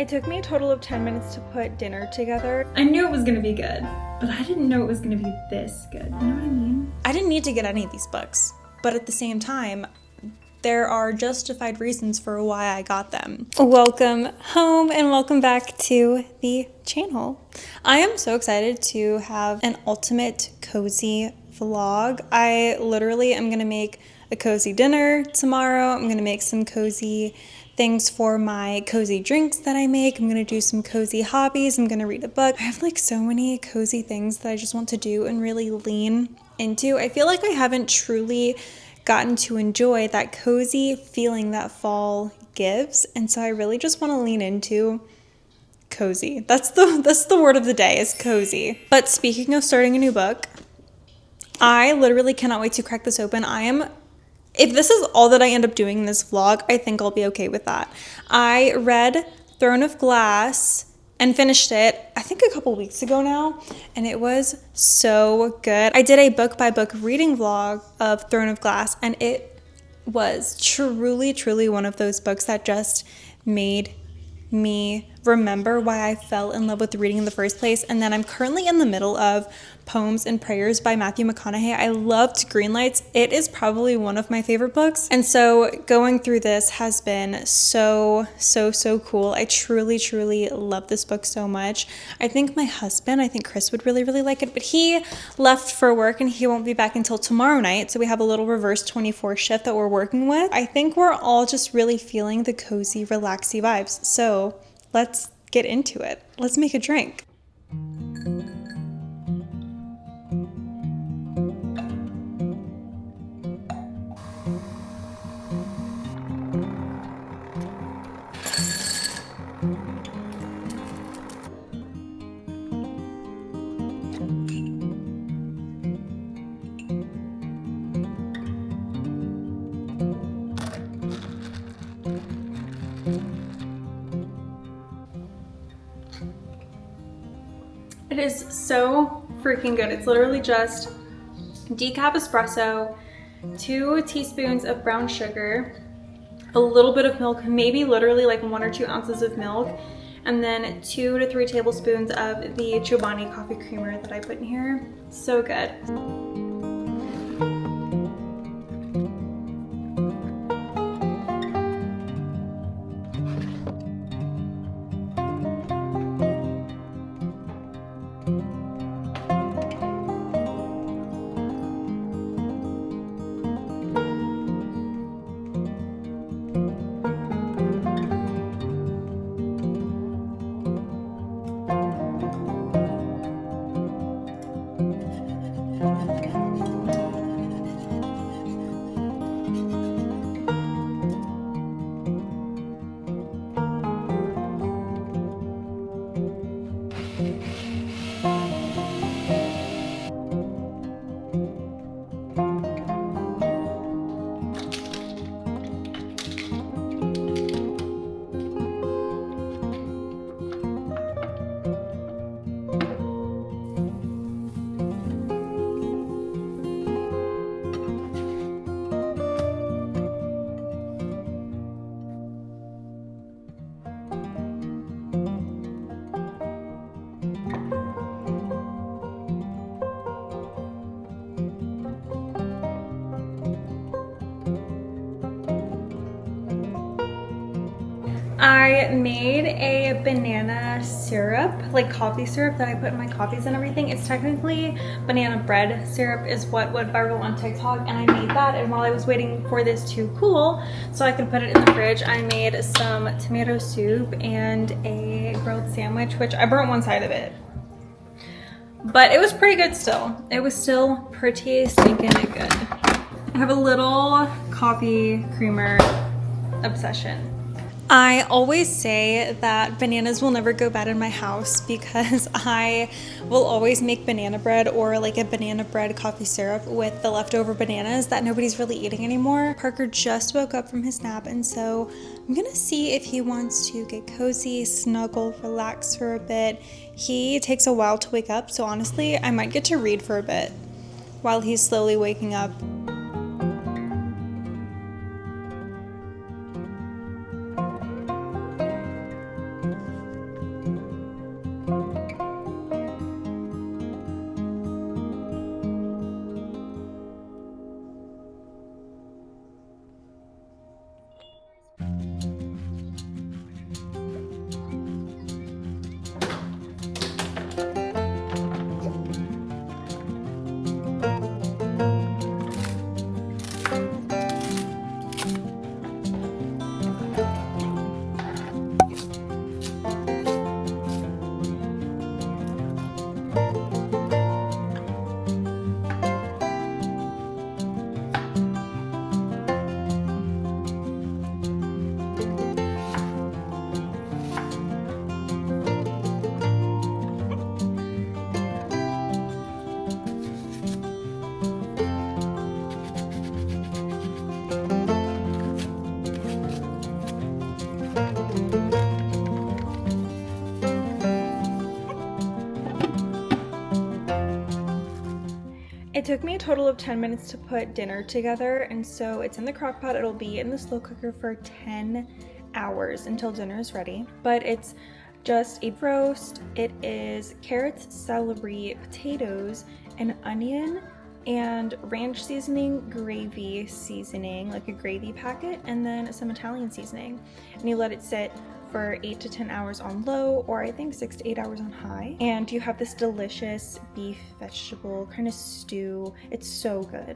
It took me a total of 10 minutes to put dinner together. I knew it was gonna be good, but I didn't know it was gonna be this good. You know what I mean? I didn't need to get any of these books, but at the same time, there are justified reasons for why I got them. Welcome home and welcome back to the channel. I am so excited to have an ultimate cozy vlog. I literally am gonna make a cozy dinner tomorrow. I'm gonna make some cozy things for my cozy drinks that I make. I'm gonna do some cozy hobbies. I'm gonna read a book. I have like so many cozy things that I just want to do and really lean into. I feel like I haven't truly gotten to enjoy that cozy feeling that fall gives, and so I really just want to lean into cozy. That's the word of the day, is cozy. But speaking of starting a new book, I literally cannot wait to crack this open. If this is all that I end up doing in this vlog, I think I'll be okay with that. I read Throne of Glass and finished it, I think a couple weeks ago now, and it was so good. I did a book by book reading vlog of Throne of Glass, and it was truly, truly one of those books that just made me remember why I fell in love with reading in the first place. And then I'm currently in the middle of Poems and Prayers by Matthew McConaughey. I loved Greenlights. It is probably one of my favorite books. And so going through this has been so cool. I truly, truly love this book so much. I think Chris would really, really like it, but he left for work and he won't be back until tomorrow night. So we have a little reverse 24 shift that we're working with. I think we're all just really feeling the cozy, relaxy vibes. So let's get into it. Let's make a drink. It is so freaking good. It's literally just decaf espresso, 2 teaspoons of brown sugar, a little bit of milk, maybe literally like 1 or 2 ounces of milk, and then 2 to 3 tablespoons of the Chobani coffee creamer that I put in here. So good. I made a banana syrup, like coffee syrup that I put in my coffees and everything. It's technically banana bread syrup is what went viral on TikTok, and I made that, and while I was waiting for this to cool so I could put it in the fridge, I made some tomato soup and a grilled sandwich, which I burnt one side of it. But it was pretty good still. It was still pretty stinking good. I have a little coffee creamer obsession. I always say that bananas will never go bad in my house because I will always make banana bread or like a banana bread coffee syrup with the leftover bananas that nobody's really eating anymore. Parker just woke up from his nap, and so I'm gonna see if he wants to get cozy, snuggle, relax for a bit. He takes a while to wake up, so honestly, I might get to read for a bit while he's slowly waking up. It took me a total of 10 minutes to put dinner together, and so it's in the crock pot. It'll be in the slow cooker for 10 hours until dinner is ready. But it's just a roast. It is carrots, celery, potatoes, an onion, and ranch seasoning, gravy seasoning, like a gravy packet, and then some Italian seasoning. And you let it sit for 8 to 10 hours on low, or I think 6 to 8 hours on high. And you have this delicious beef vegetable kind of stew. It's so good.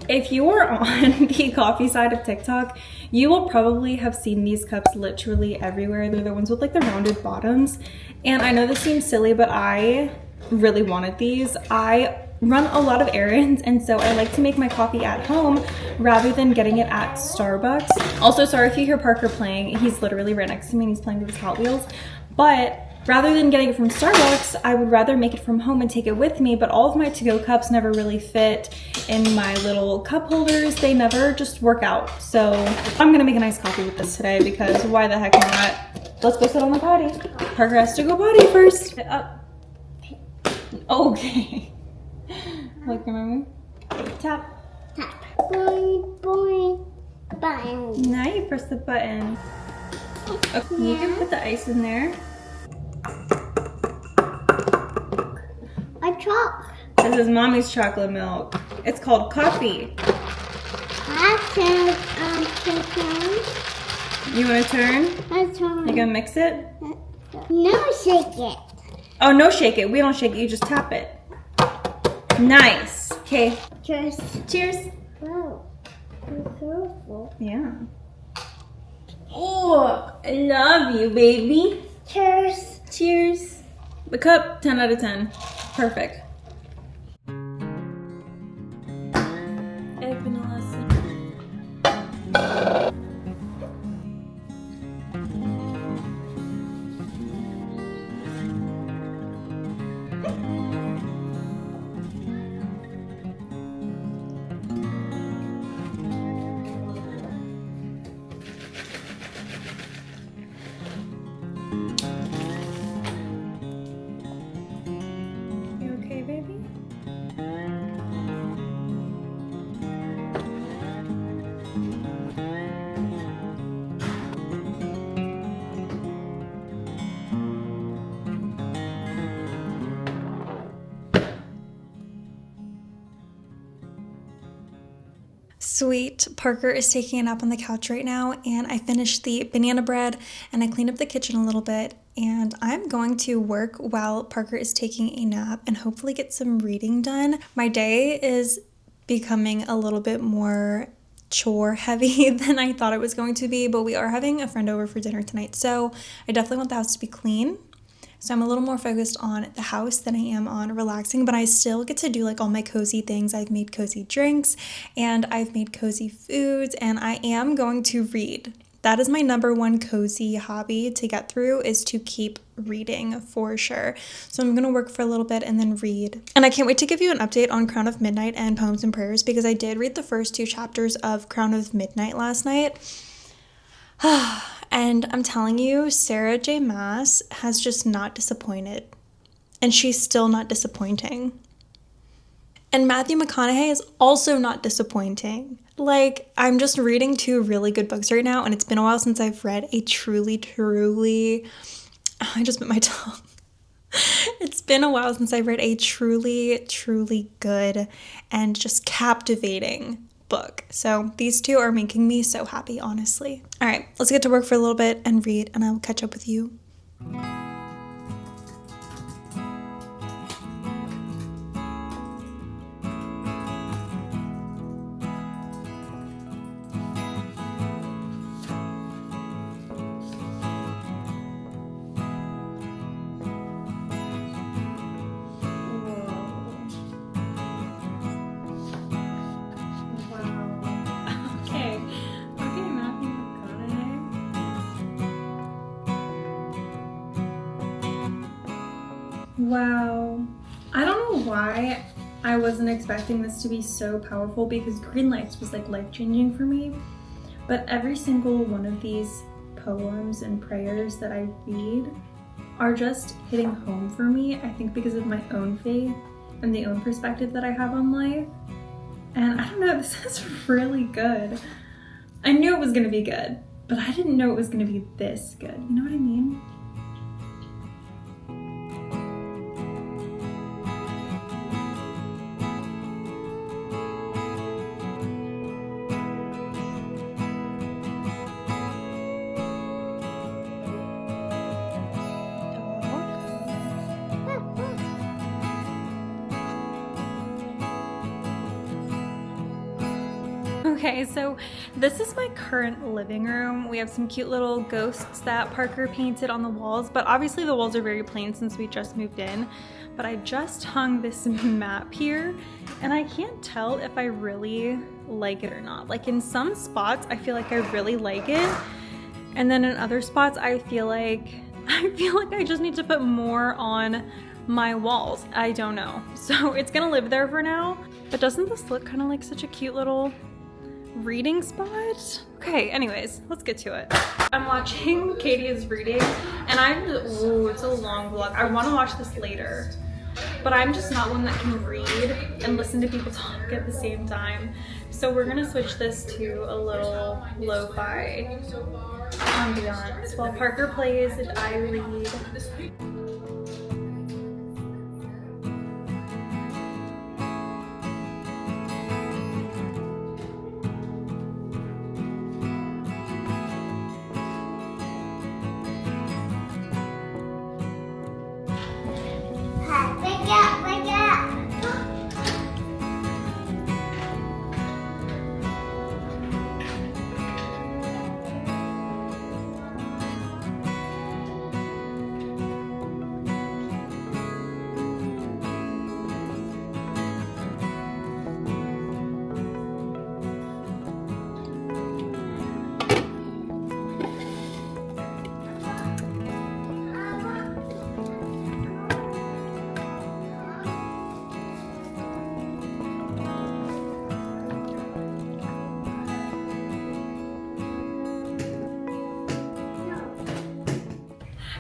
If you are on the coffee side of TikTok, you will probably have seen these cups literally everywhere. They're the ones with like the rounded bottoms. And I know this seems silly, but I really wanted these. I run a lot of errands, and so I like to make my coffee at home rather than getting it at Starbucks. Also, sorry if you hear Parker playing. He's literally right next to me and he's playing with his Hot Wheels. But rather than getting it from Starbucks, I would rather make it from home and take it with me, but all of my to-go cups never really fit in my little cup holders. They never just work out. So I'm gonna make a nice coffee with this today because why the heck not? Let's go sit on the potty. Parker has to go potty first. Up. Okay. Look, remember? Tap. Tap. Boing, boing. Button. Now you press the button. Okay, you can put the ice in there. A chalk. This is Mommy's chocolate milk. It's called coffee. I can turn. You want to turn? I turn. You gonna mix it? No, shake it. Oh, no, shake it. We don't shake it. You just tap it. Nice. Okay. Cheers. Cheers. Wow. Be careful. Yeah. Oh, I love you, baby. Cheers. Cheers. The cup, 10 out of 10. Perfect. Egg vanilla. You okay, baby? Sweet. Parker is taking a nap on the couch right now, and I finished the banana bread and I cleaned up the kitchen a little bit, and I'm going to work while Parker is taking a nap and hopefully get some reading done. My day is becoming a little bit more chore heavy than I thought it was going to be, but we are having a friend over for dinner tonight, so I definitely want the house to be clean. So I'm a little more focused on the house than I am on relaxing, but I still get to do like all my cozy things. I've made cozy drinks and I've made cozy foods, and I am going to read. That is my number one cozy hobby to get through, is to keep reading for sure. So I'm going to work for a little bit and then read. And I can't wait to give you an update on Crown of Midnight and Poems and Prayers, because I did read the first 2 chapters of Crown of Midnight last night. And I'm telling you, Sarah J. Maas has just not disappointed. And she's still not disappointing. And Matthew McConaughey is also not disappointing. Like, I'm just reading 2 really good books right now, and it's been a while since I've read a truly, I just bit my tongue. It's been a while since I've read a truly good and just captivating book. So these 2 are making me so happy, honestly. All right, let's get to work for a little bit and read, and I'll catch up with you. Okay, Matthew McConaughey. Wow. I don't know why I wasn't expecting this to be so powerful, because Green Lights was like life-changing for me. But every single one of these poems and prayers that I read are just hitting home for me, I think because of my own faith and the own perspective that I have on life. And I don't know, this is really good. I knew it was gonna be good, but I didn't know it was gonna be this good. You know what I mean? Okay, so this is my current living room. We have some cute little ghosts that Parker painted on the walls, but obviously the walls are very plain since we just moved in. But I just hung this map here, and I can't tell if I really like it or not. Like in some spots, I feel like I really like it, and then in other spots, I feel like I just need to put more on my walls. I don't know. So it's gonna live there for now. But doesn't this look kind of like such a cute little reading spot? Okay, anyways, let's get to it. I'm watching Katie is reading, and ooh, it's a long vlog. I want to watch this later, but I'm just not one that can read and listen to people talk at the same time. So we're gonna switch this to a little lo-fi ambiance while Parker plays and I read. Wake up.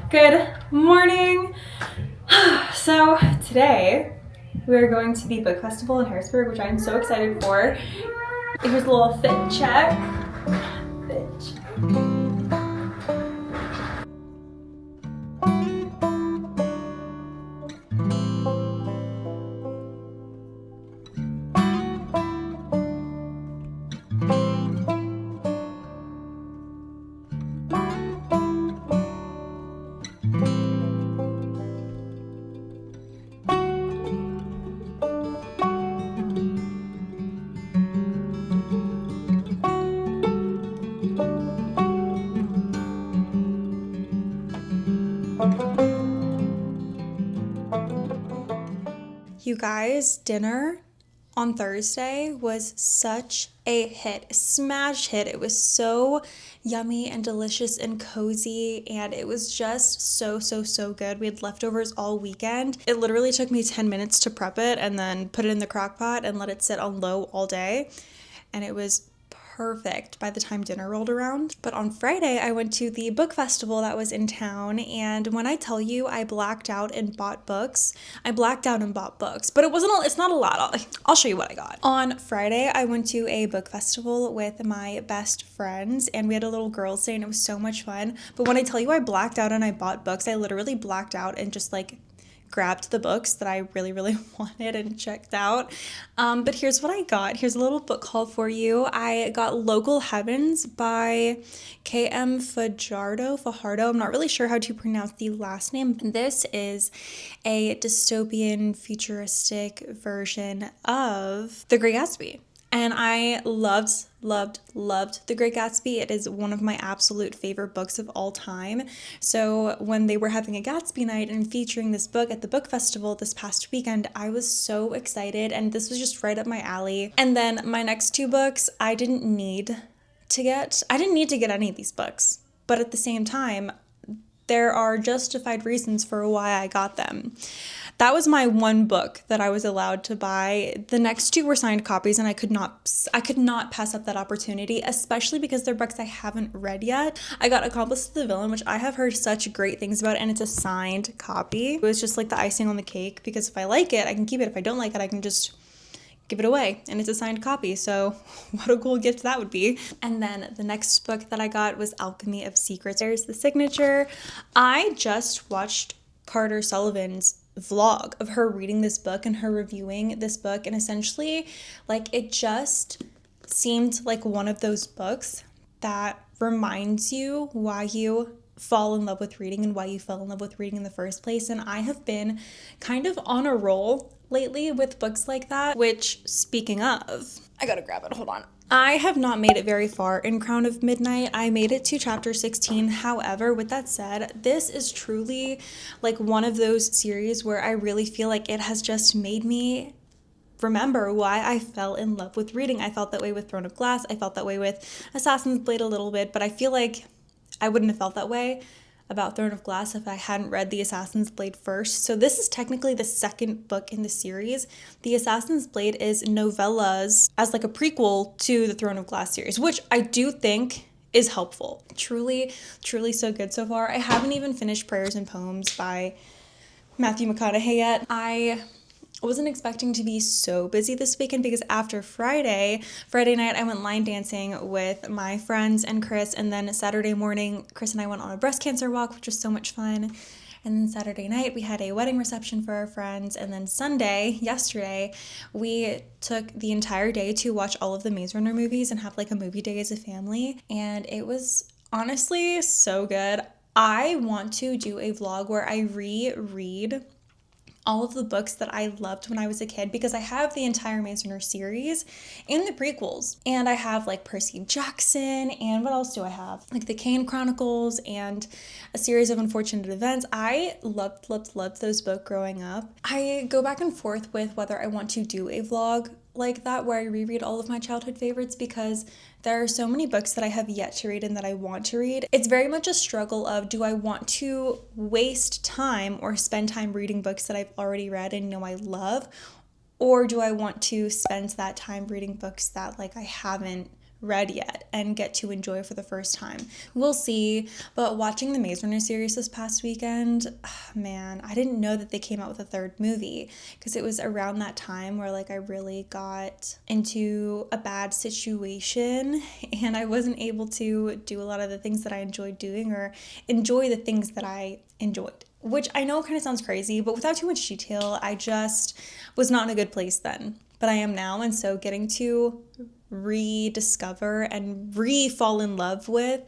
Good morning. So today we are going to the book festival in Harrisburg, which I'm so excited for. Here's a little fit check. Fit check. You guys, dinner on Thursday was such a hit, smash hit. It was so yummy and delicious and cozy, and it was just so good. We had leftovers all weekend. It literally took me 10 minutes to prep it and then put it in the crock pot and let it sit on low all day, and it was perfect by the time dinner rolled around. But on Friday, I went to the book festival that was in town, and when I tell you I blacked out and bought books, I blacked out and bought books, but it's not a lot. I'll show you what I got. On Friday, I went to a book festival with my best friends, and we had a little girls' day, and it was so much fun. But when I tell you I blacked out and I bought books, I literally blacked out and just grabbed the books that I really wanted and checked out. But here's what I got. Here's a little book haul for you. I got Local Heavens by K.M. Fajardo. I'm not really sure how to pronounce the last name. This is a dystopian futuristic version of The Great Gatsby. And I loved The Great Gatsby. It is one of my absolute favorite books of all time. So when they were having a Gatsby night and featuring this book at the book festival this past weekend, I was so excited, and this was just right up my alley. And then my next two books, I didn't need to get any of these books. But at the same time, there are justified reasons for why I got them. That was my one book that I was allowed to buy. The next two were signed copies, and I could not pass up that opportunity, especially because they're books I haven't read yet. I got Accomplice to the Villain, which I have heard such great things about, and it's a signed copy. It was just like the icing on the cake, because if I like it, I can keep it. If I don't like it, I can just give it away, and it's a signed copy, so what a cool gift that would be. And then the next book that I got was Alchemy of Secrets. There's the signature. I just watched Carter Sullivan's vlog of her reading this book and her reviewing this book, and essentially, like, it just seemed like one of those books that reminds you why you fall in love with reading and why you fell in love with reading in the first place. And I have been kind of on a roll lately with books like that, which, speaking of, I gotta grab it, hold on. I have not made it very far in Crown of Midnight. I made it to chapter 16. However, with that said, this is truly like one of those series where I really feel like it has just made me remember why I fell in love with reading. I felt that way with Throne of Glass. I felt that way with Assassin's Blade a little bit, but I feel like I wouldn't have felt that way about Throne of Glass if I hadn't read The Assassin's Blade first. So this is technically the second book in the series. The Assassin's Blade is novellas as like a prequel to the Throne of Glass series, which I do think is helpful. Truly, truly so good so far. I haven't even finished Prayers and Poems by Matthew McConaughey yet. I wasn't expecting to be so busy this weekend because after Friday night, I went line dancing with my friends and Chris, and then Saturday morning, Chris and I went on a breast cancer walk, which was so much fun. And then Saturday night, we had a wedding reception for our friends. And then Sunday, yesterday, we took the entire day to watch all of the Maze Runner movies and have like a movie day as a family. And it was honestly so good. I want to do a vlog where I reread all of the books that I loved when I was a kid, because I have the entire Maze Runner series and the prequels. And I have like Percy Jackson, and what else do I have? Like the Kane Chronicles and a series of unfortunate events. I loved those books growing up. I go back and forth with whether I want to do a vlog like that where I reread all of my childhood favorites, because there are so many books that I have yet to read and that I want to read. It's very much a struggle of, do I want to waste time or spend time reading books that I've already read and know I love, or do I want to spend that time reading books that like I haven't read yet and get to enjoy for the first time? We'll see. But watching the Maze Runner series this past weekend, man, I didn't know that they came out with a third movie, because it was around that time where like I really got into a bad situation and I wasn't able to do a lot of the things that I enjoyed doing or enjoy the things that I enjoyed. Which I know kind of sounds crazy, but without too much detail, I just was not in a good place then. But I am now, and so getting to rediscover and fall in love with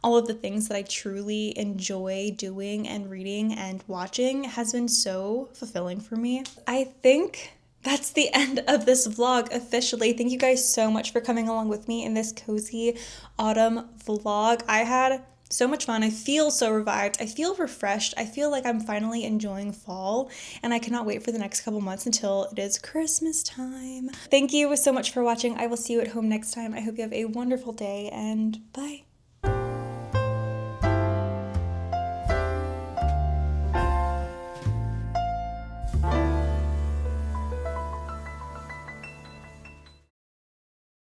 all of the things that I truly enjoy doing and reading and watching has been so fulfilling for me. I think that's the end of this vlog officially. Thank you guys so much for coming along with me in this cozy autumn vlog. I had so much fun. I feel so revived. I feel refreshed. I feel like I'm finally enjoying fall, and I cannot wait for the next couple months until it is Christmas time. Thank you so much for watching. I will see you at home next time. I hope you have a wonderful day, and bye.